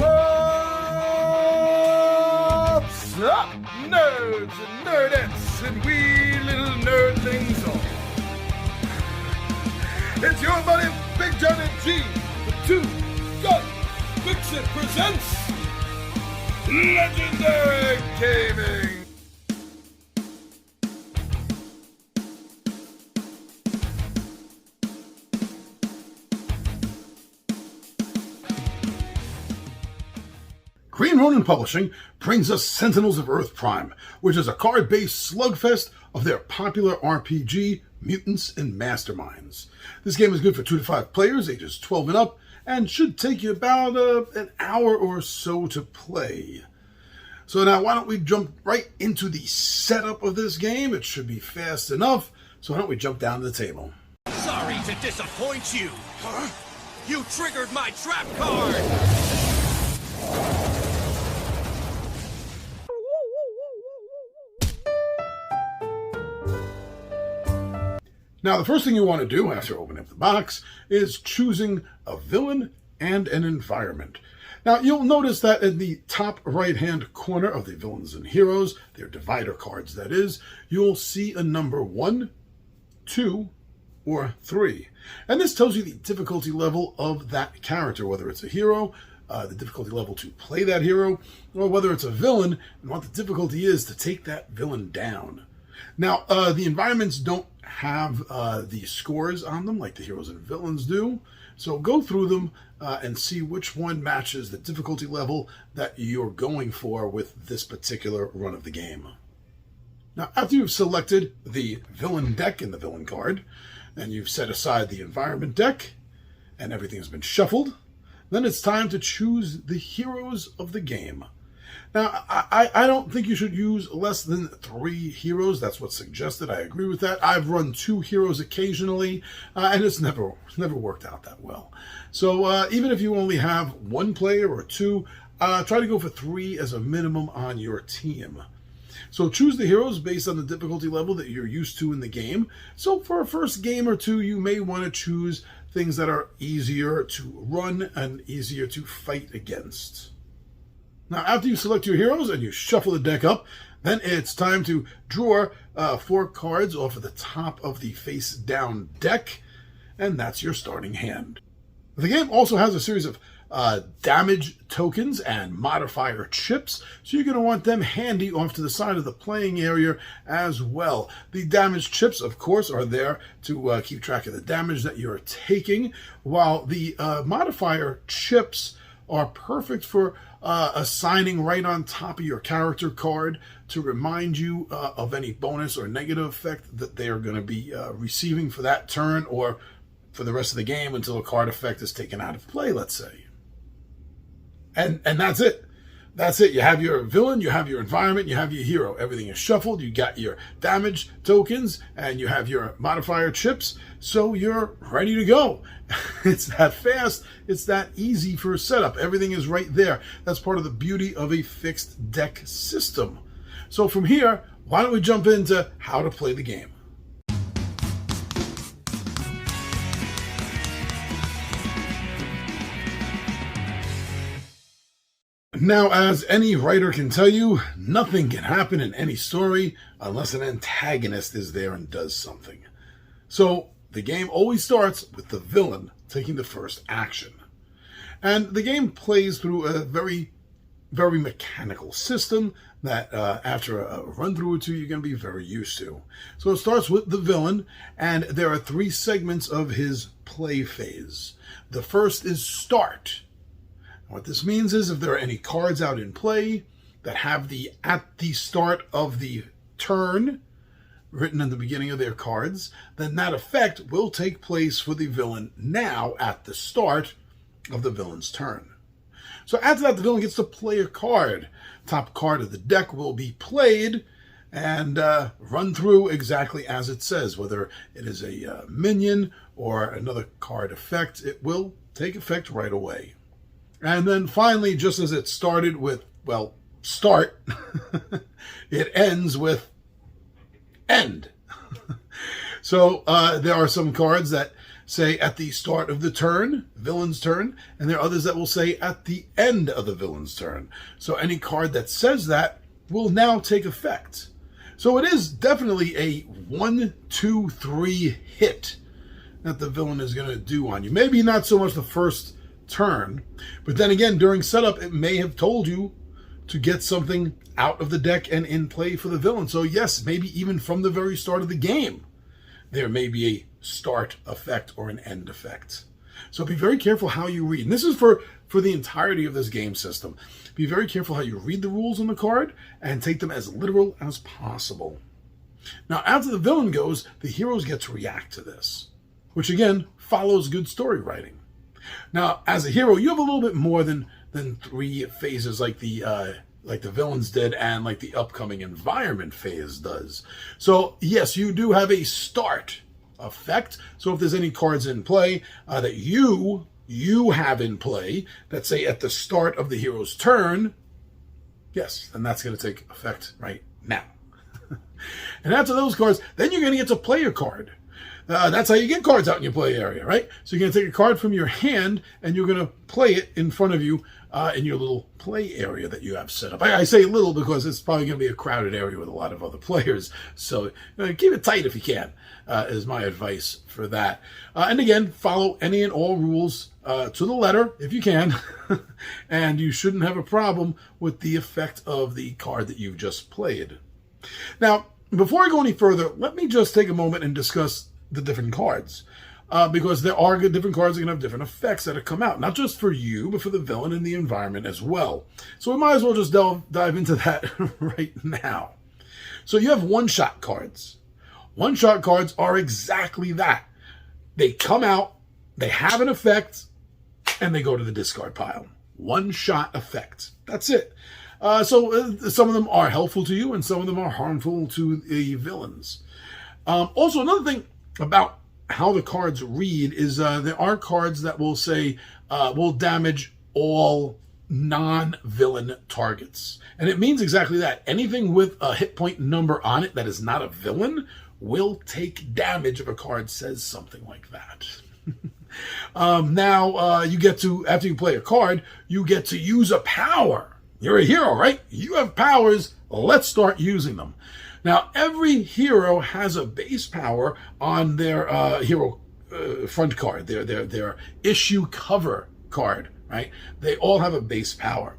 What's up, nerds and nerdettes and wee little nerdlings all? It's your buddy Big John and G, the Two Gun Fix-It presents Legendary Gaming. Green Ronin Publishing brings us Sentinels of Earth Prime, which is a card-based slugfest of their popular RPG, Mutants and Masterminds. This game is good for 2 to 5 players, ages 12 and up, and should take you about an hour or so to play. So now why don't we jump right into the setup of this game? It should be fast enough, so why don't we jump down to the table. Sorry to disappoint you. Huh? You triggered my trap card! Now, the first thing you want to do after opening up the box is choosing a villain and an environment. Now, you'll notice that in the top right-hand corner of the villains and heroes, their divider cards that is, you'll see a number 1, 2, or 3. And this tells you the difficulty level of that character, whether it's a hero, the difficulty level to play that hero, or whether it's a villain, and what the difficulty is to take that villain down. Now, the environments don't have the scores on them like the heroes and villains do. So go through them and see which one matches the difficulty level that you're going for with this particular run of the game. Now, after you've selected the villain deck and the villain card, and you've set aside the environment deck, and everything has been shuffled, then it's time to choose the heroes of the game. Now, I don't think you should use less than 3 heroes. That's what's suggested. I agree with that. I've run 2 heroes occasionally, and it's never worked out that well. So even if you only have 1 player or 2, try to go for 3 as a minimum on your team. So choose the heroes based on the difficulty level that you're used to in the game. So for a first game or 2, you may want to choose things that are easier to run and easier to fight against. Now, after you select your heroes and you shuffle the deck up, then it's time to draw 4 cards off of the top of the face-down deck, and that's your starting hand. The game also has a series of damage tokens and modifier chips, so you're going to want them handy off to the side of the playing area as well. The damage chips, of course, are there to keep track of the damage that you're taking, while the modifier chips are perfect for assigning right on top of your character card to remind you of any bonus or negative effect that they are going to be receiving for that turn or for the rest of the game until a card effect is taken out of play, let's say. And that's it. That's it. You have your villain, you have your environment, you have your hero. Everything is shuffled. You got your damage tokens, and you have your modifier chips. So you're ready to go. It's that fast. It's that easy for a setup. Everything is right there. That's part of the beauty of a fixed deck system. So from here, why don't we jump into how to play the game? Now, as any writer can tell you, nothing can happen in any story unless an antagonist is there and does something. So, the game always starts with the villain taking the first action. And the game plays through a very, very mechanical system that after a run through or 2, you're going to be very used to. So it starts with the villain, and there are 3 segments of his play phase. The first is start. What this means is if there are any cards out in play that have the at the start of the turn written in the beginning of their cards, then that effect will take place for the villain now at the start of the villain's turn. So after that, the villain gets to play a card. Top card of the deck will be played and run through exactly as it says. Whether it is a minion or another card effect, it will take effect right away. And then finally, just as it started with, well, start, it ends with end. So there are some cards that say at the start of the turn, villain's turn, and there are others that will say at the end of the villain's turn. So any card that says that will now take effect. So it is definitely a 1, 2, 3 hit that the villain is going to do on you. Maybe not so much the first turn, but then again, during setup, it may have told you to get something out of the deck and in play for the villain. So yes, maybe even from the very start of the game, there may be a start effect or an end effect. So be very careful how you read. And this is for the entirety of this game system. Be very careful how you read the rules on the card and take them as literal as possible. Now, after the villain goes, the heroes get to react to this, which again follows good story writing. Now, as a hero, you have a little bit more than 3 phases like the villains did and like the upcoming environment phase does. So yes, you do have a start effect. So if there's any cards in play that you have in play that say at the start of the hero's turn, yes, then that's going to take effect right now. And after those cards, then you're going to get to play a card. That's how you get cards out in your play area, right? So you're going to take a card from your hand and you're going to play it in front of you in your little play area that you have set up. I say little because it's probably going to be a crowded area with a lot of other players. So keep it tight if you can, is my advice for that. And again, follow any and all rules to the letter if you can. And you shouldn't have a problem with the effect of the card that you've just played. Now, before I go any further, let me just take a moment and discuss the different cards. Because there are different cards that can have different effects that have come out. Not just for you, but for the villain and the environment as well. So we might as well just dive into that right now. So you have one-shot cards. One-shot cards are exactly that. They come out, they have an effect, and they go to the discard pile. One-shot effect. That's it. So some of them are helpful to you, and some of them are harmful to the villains. Also, another thing about how the cards read is there are cards that will say will damage all non-villain targets. And it means exactly that. Anything with a hit point number on it that is not a villain will take damage if a card says something like that. Now, you get to, after you play a card, you get to use a power. You're a hero, right? You have powers. Let's start using them. Now, every hero has a base power on their hero front card, their issue cover card, right? They all have a base power.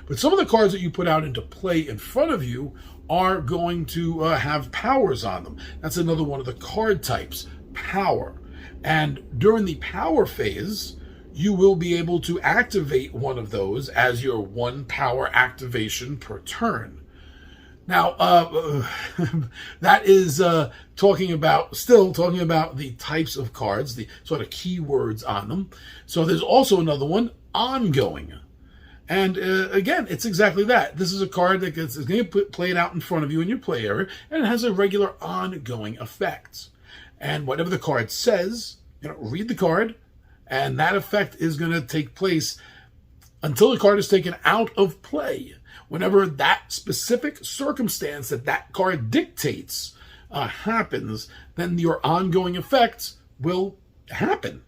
But some of the cards that you put out into play in front of you are going to have powers on them. That's another one of the card types, power. And during the power phase, you will be able to activate one of those as your 1 power activation per turn. Now, that is talking about the types of cards, the sort of keywords on them. So there's also another one, ongoing. And again, it's exactly that. This is a card that is going to get played out in front of you in your play area, and it has a regular ongoing effect. And whatever the card says, read the card, and that effect is going to take place until the card is taken out of play. Whenever that specific circumstance that card dictates happens, then your ongoing effects will happen.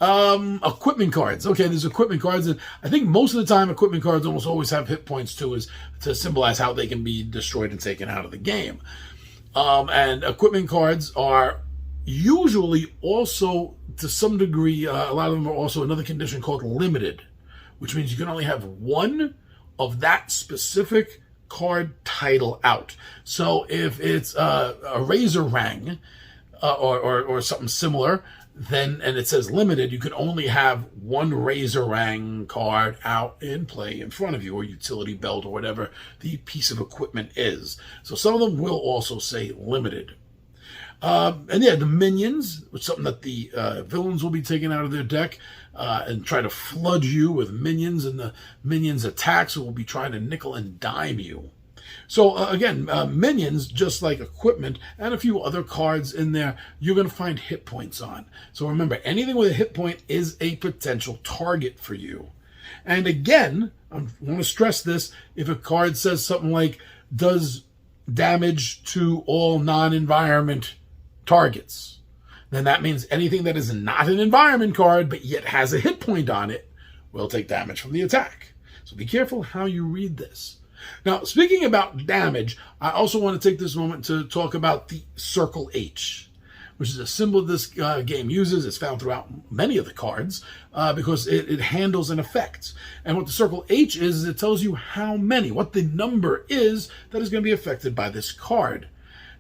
Equipment cards. Okay, there's equipment cards, and I think most of the time equipment cards almost always have hit points too, is to symbolize how they can be destroyed and taken out of the game. And equipment cards are usually also, to some degree, a lot of them are also another condition called limited, which means you can only have one of that specific card title out. So if it's a razor rang or something similar, then, and it says limited, you can only have one razorang card out in play in front of you, or utility belt, or whatever the piece of equipment is. So some of them will also say limited. And yeah, the minions, which is something that the villains will be taking out of their deck and try to flood you with minions, and the minions' attacks will be trying to nickel and dime you. So again, minions, just like equipment and a few other cards in there, you're going to find hit points on. So remember, anything with a hit point is a potential target for you. And again, I want to stress this, if a card says something like, does damage to all non-environment targets. then that means anything that is not an environment card but yet has a hit point on it will take damage from the attack. So be careful how you read this. Now, speaking about damage, I also want to take this moment to talk about the Circle H, which is a symbol this game uses. It's found throughout many of the cards because it handles an effect. And what the Circle H is it tells you how many, what the number is that is going to be affected by this card.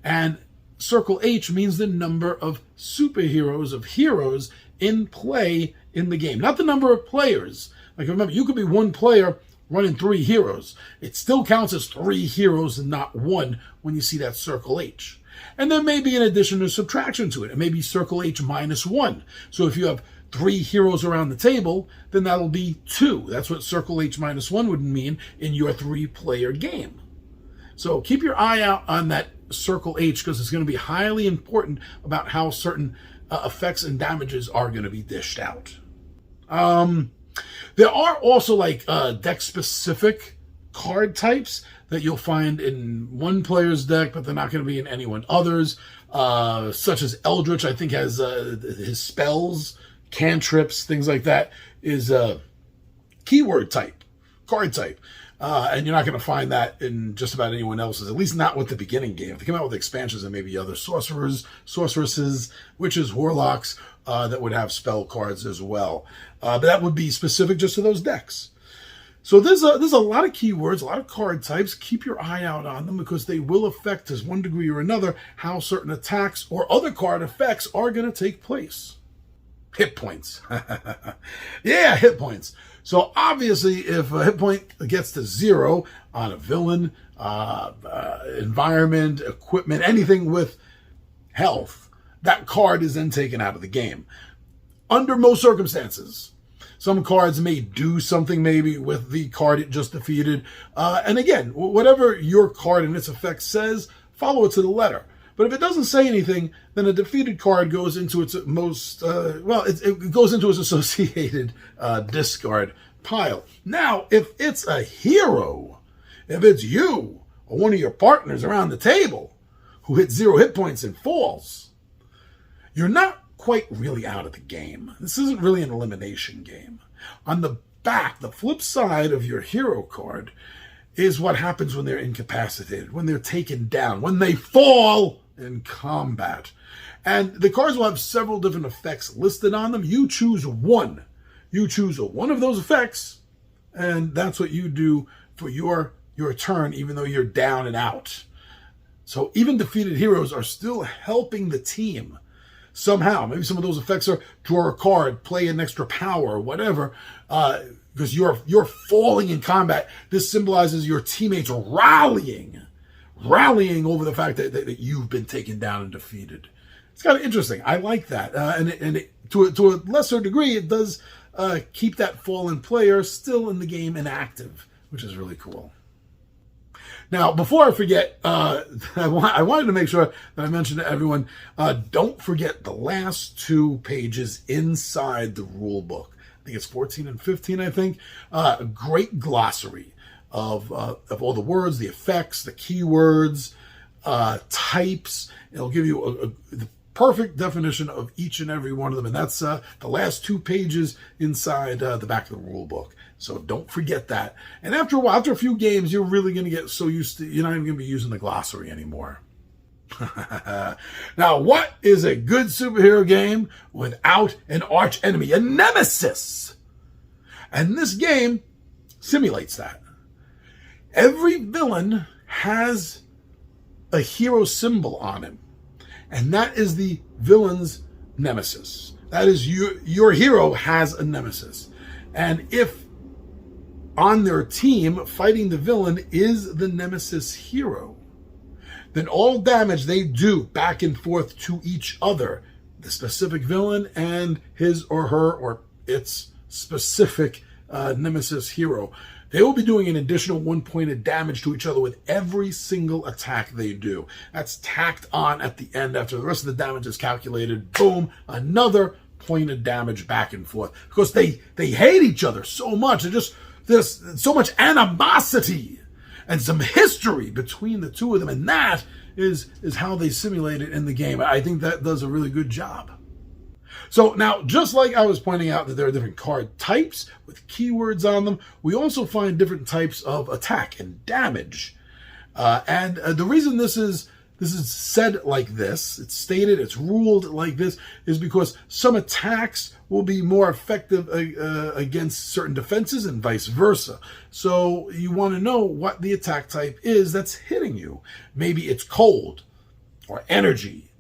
And Circle H means the number of superheroes, of heroes in play in the game, not the number of players. Like, remember, you could be one player running 3 heroes. It still counts as 3 heroes and not 1 when you see that Circle H. And there may be an addition or subtraction to it. It may be Circle H minus 1. So if you have 3 heroes around the table, then that'll be 2. That's what Circle H minus 1 would mean in your 3-player game. So keep your eye out on that Circle H because it's going to be highly important about how certain effects and damages are going to be dished out. There are also like deck-specific card types that you'll find in one player's deck, but they're not going to be in anyone other's, such as Eldritch, I think, has his spells, cantrips, things like that, is keyword type, card type. And you're not going to find that in just about anyone else's, at least not with the beginning game. If they come out with expansions and maybe other sorcerers, sorceresses, witches, warlocks, that would have spell cards as well. But that would be specific just to those decks. So there's a lot of keywords, a lot of card types. Keep your eye out on them because they will affect, to one degree or another, how certain attacks or other card effects are going to take place. Hit points. Yeah, hit points. So obviously, if a hit point gets to 0 on a villain, environment, equipment, anything with health, that card is then taken out of the game. Under most circumstances, some cards may do something maybe with the card it just defeated. And again, whatever your card and its effect says, follow it to the letter. But if it doesn't say anything, then a defeated card goes into its most, it goes into its associated discard pile. Now, if it's a hero, if it's you or one of your partners around the table who hits 0 hit points and falls, you're not quite really out of the game. This isn't really an elimination game. On the back, the flip side of your hero card is what happens when they're incapacitated, when they're taken down, when they fall in combat. And the cards will have several different effects listed on them. You choose one. You choose one of those effects, and that's what you do for your turn, even though you're down and out. So even defeated heroes are still helping the team somehow. Maybe some of those effects are draw a card, play an extra power, or whatever, because you're falling in combat. This symbolizes your teammates rallying over the fact that you've been taken down and defeated. It's kind of interesting. I like that, and to a lesser degree, it does keep that fallen player still in the game and active, which is really cool. Now, before I forget, I wanted to make sure that I mentioned to everyone, don't forget the last 2 pages inside the rule book. I think it's 14 and 15, I think. A great glossary of all the words, the effects, the keywords, types. It'll give you the perfect definition of each and every one of them. And that's the last 2 pages inside the back of the rule book. So don't forget that. And after a while, after a few games, you're really going to get so used to, you're not even going to be using the glossary anymore. Now, what is a good superhero game without an arch enemy, a nemesis? And this game simulates that. Every villain has a hero symbol on him. And that is the villain's nemesis. That is, your hero has a nemesis. And if on their team, fighting the villain is the nemesis hero, then all damage they do back and forth to each other, the specific villain and his or her or its specific nemesis hero, they will be doing an additional 1 point of damage to each other with every single attack they do. That's tacked on at the end after the rest of the damage is calculated. Boom, another point of damage back and forth. Because they hate each other so much. There's so much animosity and some history between the 2 of them. And that is how they simulate it in the game. I think that does a really good job. So now, just like I was pointing out that there are different card types with keywords on them, we also find different types of attack and damage. And the reason this is said like this, it's stated, it's ruled like this, is because some attacks will be more effective against certain defenses and vice versa. So you want to know what the attack type is that's hitting you. Maybe it's cold, or energy,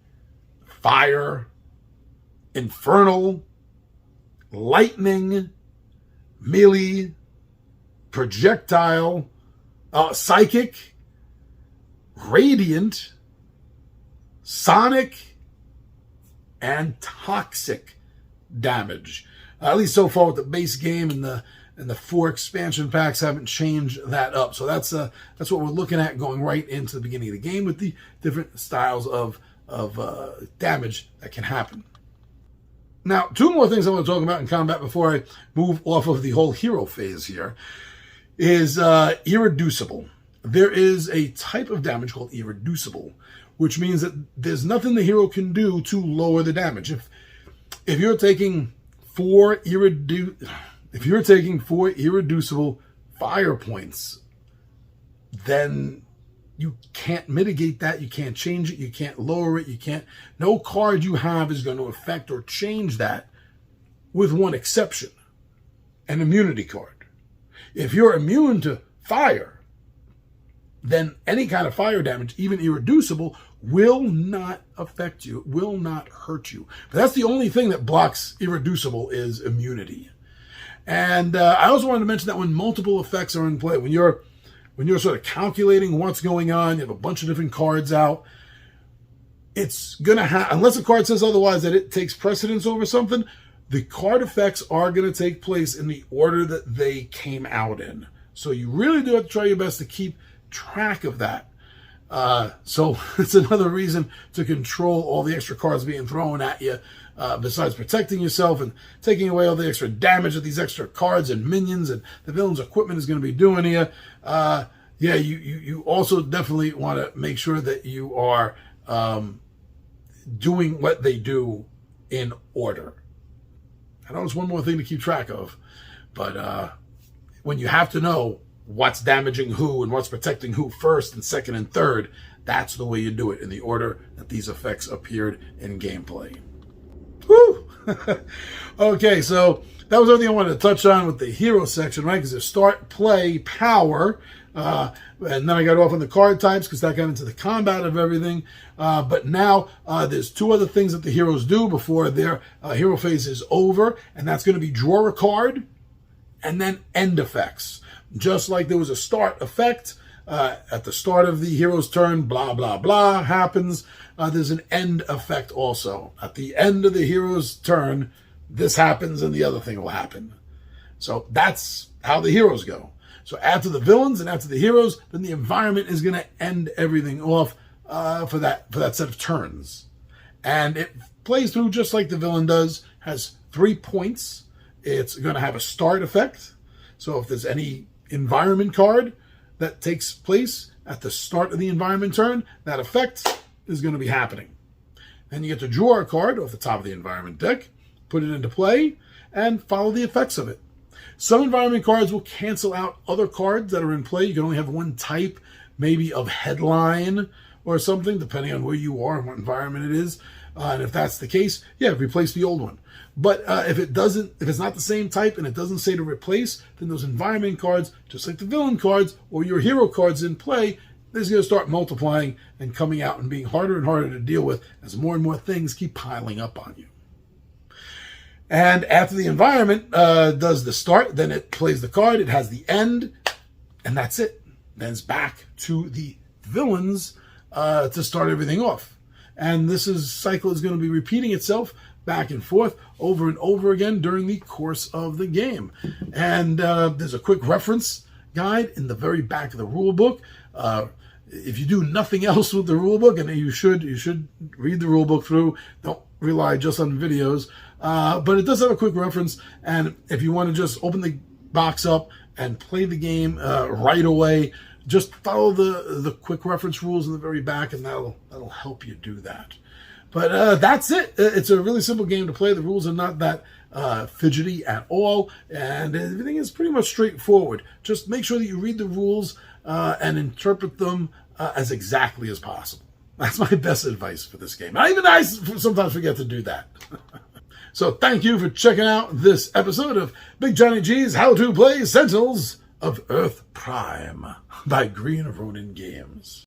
fire, infernal, lightning, melee, projectile, psychic, radiant, sonic, and toxic damage. At least so far with the base game, and the 4 expansion packs haven't changed that up. So that's what we're looking at going right into the beginning of the game with the different styles of damage that can happen. Now, 2 more things I want to talk about in combat before I move off of the whole hero phase here is irreducible. There is a type of damage called irreducible, which means that there's nothing the hero can do to lower the damage. If you're taking 4 irreducible fire points, then you can't mitigate that. You can't change it. You can't lower it. No card you have is going to affect or change that, with one exception: an immunity card. If you're immune to fire, then any kind of fire damage, even irreducible, will not affect you, will not hurt you. But that's the only thing that blocks irreducible, is immunity. And I also wanted to mention that when multiple effects are in play, when you're sort of calculating what's going on, you have a bunch of different cards out, it's going to have, unless a card says otherwise that it takes precedence over something, the card effects are going to take place in the order that they came out in. So you really do have to try your best to keep track of that. So it's another reason to control all the extra cards being thrown at you, besides protecting yourself and taking away all the extra damage that these extra cards and minions and the villain's equipment is going to be doing here. You also definitely want to make sure that you are doing what they do in order. I know it's one more thing to keep track of, but when you have to know what's damaging who and what's protecting who first and second and third, that's the way you do it, in the order that these effects appeared in gameplay. Whew! Okay, so that was everything I wanted to touch on with the hero section, right? Because there's start, play, power, and then I got off on the card types because that got into the combat of everything. But now there's 2 other things that the heroes do before their hero phase is over, and that's going to be draw a card and then end effects. Just like there was a start effect at the start of the hero's turn, blah, blah, blah happens. There's an end effect also. At the end of the hero's turn, this happens and the other thing will happen. So that's how the heroes go. So after the villains and after the heroes, then the environment is going to end everything off for that set of turns. And it plays through just like the villain does, has 3 points. It's going to have a start effect. So if there's any environment card that takes place at the start of the environment turn, that effect is going to be happening. Then you get to draw a card off the top of the environment deck, put it into play, and follow the effects of it. Some environment cards will cancel out other cards that are in play. You can only have one type, maybe of headline or something, depending on where you are and what environment it is. And if that's the case, yeah, replace the old one. But if it's not the same type and it doesn't say to replace, then those environment cards, just like the villain cards or your hero cards in play, they're going to start multiplying and coming out and being harder and harder to deal with as more and more things keep piling up on you. And after the environment does the start, then it plays the card, it has the end, and that's it. Then it's back to the villains to start everything off. And this cycle is going to be repeating itself back and forth over and over again during the course of the game. And there's a quick reference guide in the very back of the rule book. If you do nothing else with the rule book, and you should read the rule book through, don't rely just on videos, but it does have a quick reference. And if you want to just open the box up and play the game right away, just follow the quick reference rules in the very back, and that'll help you do that. But that's it. It's a really simple game to play. The rules are not that fidgety at all, and everything is pretty much straightforward. Just make sure that you read the rules and interpret them as exactly as possible. That's my best advice for this game. Even I sometimes forget to do that. So thank you for checking out this episode of Big Johnny G's How to Play Sentinels of Earth Prime by Green Ronin Games.